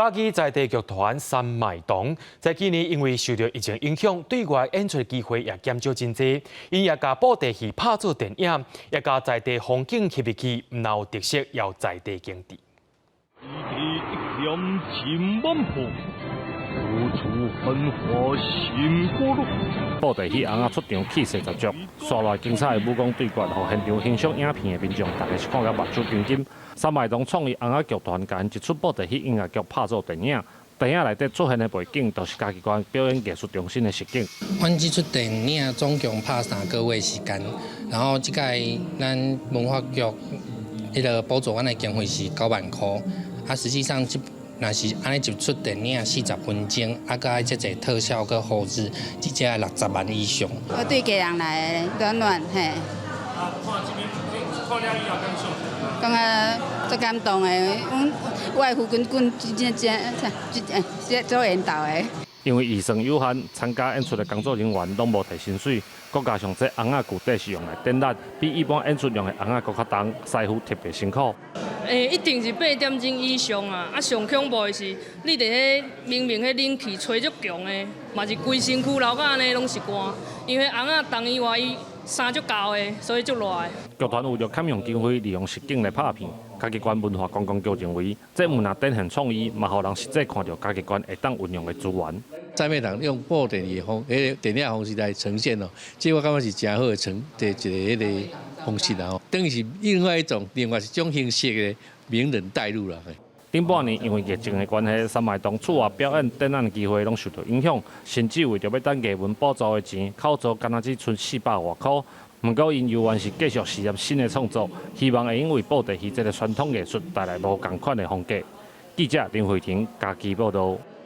嘉义在地剧团三麦堂，在今年因为受到疫情影响，对外演出机会也减少真多。因也甲布袋戏拍做电影，也甲在地风景翕入去，唔有特色，要在地经典。一点情万破，付出繁华心过路。布袋戏翁仔出场气势十足，刷来精彩的武功对决，互现场欣赏影片的民众，大家是看甲目睭金金。三麦堂创意翁仔剧团，甲因一出布袋戏音乐剧拍做电影。电影内底出现的背景，都是嘉义县表演艺术中心的实景。阮这出电影总共拍3个月时间，然后这届咱文化局迄个补助阮的经费是9万块，啊，实际上若是安尼一出电影40分钟，啊，甲这个特效佮后置，直接60万以上。我对家人来暖暖嘿。啊，看这边看了以后感受。感觉足感动的，我的副军真做缘投的。因为预算有限，参加演出的工作人员拢无摕薪水，再加上这翁仔具体是用来展览，比一般演出用的翁仔搁较重，师傅特别辛苦。一定是8点钟以上啊！啊，上恐怖的是，你伫迄明明迄冷气吹足强的，嘛是规身躯流到安尼拢是汗，因为翁仔冬以外伊衫足厚的，所以足热的。剧团为了欠用经费，利用实景来拍片。嘉义县文化观光局认为，这唔但展现创意，嘛互人实际看到嘉义县会当运用的资源。在麦堂用布袋戏电影方式来呈现哦，这我感觉是真好的一个方式啦吼，等于是另外一种形式的名人带入啦。顶半年因为疫情的关系，三麦堂厝外表演展览的机会拢受到影响，甚至为着要等艺文补助的钱，口罩敢若只剩400多块。不过因犹原是继续实验新的创作，希望会因为布袋戏这个传统艺术带来无同款的风格。记者林慧婷，嘉义报道。